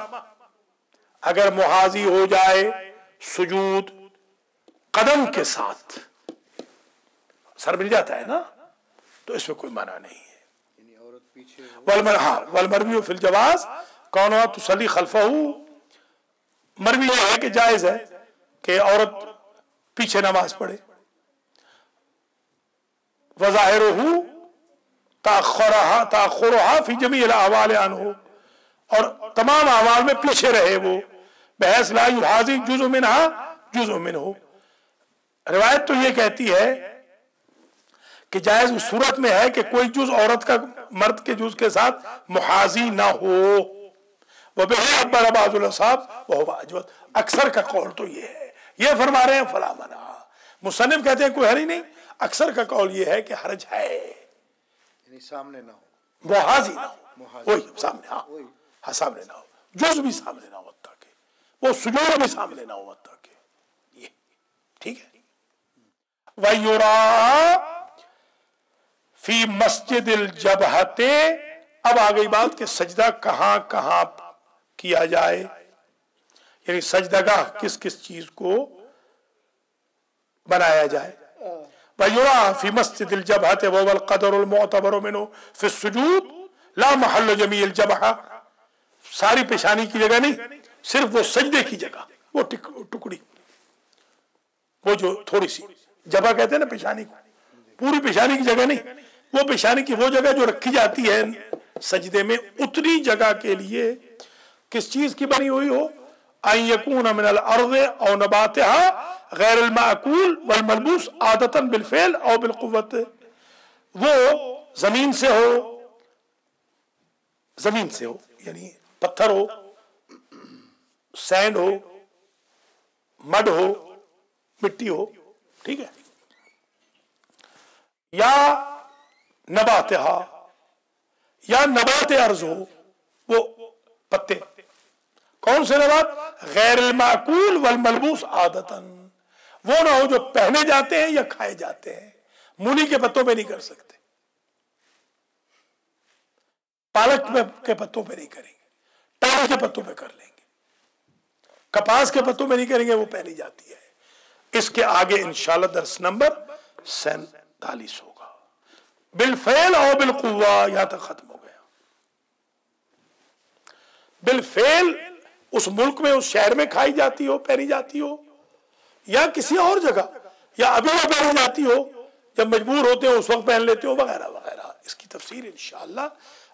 अगर मुहाजी हो जाए सुजूद कदम के साथ, सर मिल जाता है ना, तो इसमें कोई माना नहीं है। वलमरवी फिल जवाज कौन तुसली खल्फहू, मरवी यह है कि जायज है कि औरत पीछे नमाज पढ़े। वज़ाहिरुहू ताख़ुरुहा फी जमील अहवाल अन्हु, और तमाम अहवाल में पीछे रहे वो, बहस ला युहाज़ी जुज़उ मिनहा जुज़उ मिनहु। रिवायत तो ये कहती है कि जायज उस सूरत में है कि कोई जुज औरत का मर्द के जुज के साथ मुहाजी ना हो। वह बेहद साहब वह अक्सर का कौल तो ये है, ये फरमा रहे हैं फला मना। मुसन्निफ कहते हैं कोई हरी नहीं, अक्सर का कौल ये है कि हर्ज है, सामने ना हो, मुहाजी ना हो, वही सामने, हाँ सामने ना हो, जुज भी सामने ना हो ताकि वो सुजूद भी सामने ना हो ताकि ये ठीक है। वयुरा फी मस्जिदिल जबहते, अब आ गई बात कि सजदा कहां कहां किया जाए, यानी सजदगाह किस किस चीज को बनाया जाए। वयुरा फी मस्जिदिल जबहते वल क़दरुल मुअतबर मिनहु फी सुजूद ला महल्ल जमील जबहा, सारी पेशानी की जगह नहीं, सिर्फ वो सजदे की जगह, वो टुकड़ी, वो जो थोड़ी सी जबा कहते हैं ना पेशानी को, पूरी पेशानी की जगह नहीं, वो पेशानी की वो जगह जो रखी जाती है सजदे में, उतनी जगह के लिए किस चीज की बनी हुई हो, अन यकून मिनल अर्ज़ औ नबातिहा गैरुल माअकूल वल मलबूस आदतन बिल फ़िल औ बिल कुव्वत, वो जमीन से हो, जमीन से हो यानी पत्थर हो, सैंड हो, मड हो, मिट्टी हो, ठीक है, या नबातिहा, या नबात अर्ज हो, वो पत्ते, कौन से नबात, गैरुल माअकूल वल मलबूस आदतन, वो ना हो जो पहने जाते हैं या खाए जाते हैं, मूली के पत्तों पे नहीं कर सकते, पालक के पत्तों पे नहीं करेंगे, टाल के पत्तों पे कर लेंगे, कपास के पत्तों पे नहीं करेंगे, वो पहनी जाती है। इसके आगे इंशाल्लाह दर्स नंबर 47 होगा। बिलफेल और बिलकुव्वा, यहां तक खत्म हो गया। बिलफेल उस मुल्क में, उस शहर में खाई जाती हो, पहनी जाती हो, या किसी और जगह, या अभी वो पहनी जाती हो, जब मजबूर होते हो उस वक्त पहन लेते हो, वगैरह वगैरह। इसकी तफसीर इंशाअल्लाह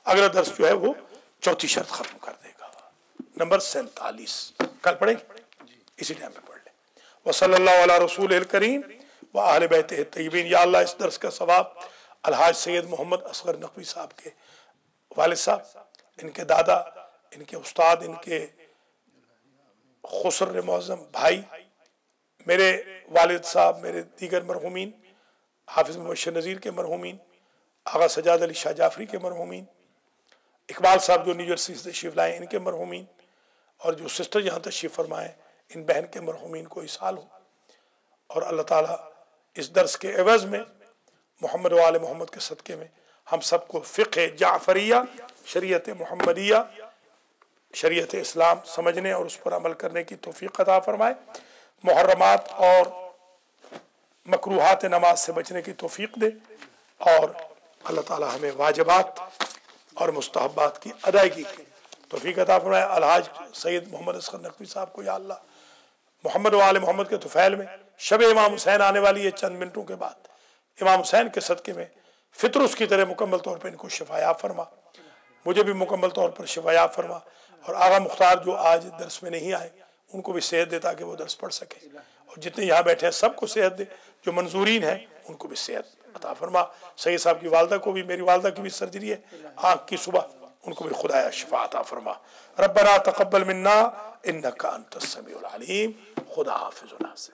अगला दर्स जो है वो चौथी शर्त खत्म कर देगा। नंबर 47 कल पढ़ेंगे, इसी टाइम पे पढ़ ले। वसल्लल्लाहु अला रसूलिल करीम व अहले बैतिही तय्यबीन। या अल्लाह इस दर्स का सवाब अलहाज सैयद मोहम्मद असगर नकवी साहब के वालिद साहब, इनके दादा, इनके उस्ताद, इनके खुसर मुअज़्ज़म भाई, मेरे वालिद साहब, मेरे दीगर मरहूमीन, हाफिज मुबश्शिर नज़ीर के मरहूमीन, आगा सजाद अली शाह जाफरी के मरहूमीन, इकबाल साहब जो न्यू जर्सी से तशरीफ लाए इनके मरहूमीन, और जो सिस्टर यहाँ तशरीफ फरमाए इन बहन के मरहूमीन को इसाल हो। और अल्लाह ताला इस दर्स के एवज़ में मोहम्मद वाले मोहम्मद के सदक़े में हम सबको फ़िक़्ह जाफ़रिया, शरीयत मोहम्मदिया, शरीयत इस्लाम समझने और उस पर अमल करने की तौफ़ीक़ अता फ़रमाए। मुहर्रमात और मकरूहात नमाज से बचने की तौफ़ीक़ दे, और अल्लाह ताला हमें वाजिबात और मुस्तहब्बात की अदायगी की तौफ़ीक़ अता फ़रमाए। अलहाज सैयद मोहम्मद असगर नकवी साहब को या अल्लाह मोहम्मद वाले मोहम्मद के तुफ़ैल में शब इमाम हुसैन आने वाली है चंद मिनटों के बाद, इमाम हुसैन के सदक़े में फ़ितरुस की तरह मुकम्मल तौर पर इनको शिफायाब फरमा, मुझे भी मुकम्मल तौर पर शिफायाब फरमा। اور آغا مختار جو آج درس میں نہیں آئے ان کو بھی صحت دے تاکہ وہ درس پڑھ سکے، اور جتنے یہاں بیٹھے ہیں سب کو صحت دے، جو منظورین ہیں ان کو بھی صحت عطا فرما۔ سید صاحب کی والدہ کو بھی، میری والدہ کی بھی سرجری ہے آنکھ کی صبح، ان کو بھی خدایا شفا عطا فرما۔ ربنا تقبل منا انک انت السمیع العلیم۔ خدا حافظ۔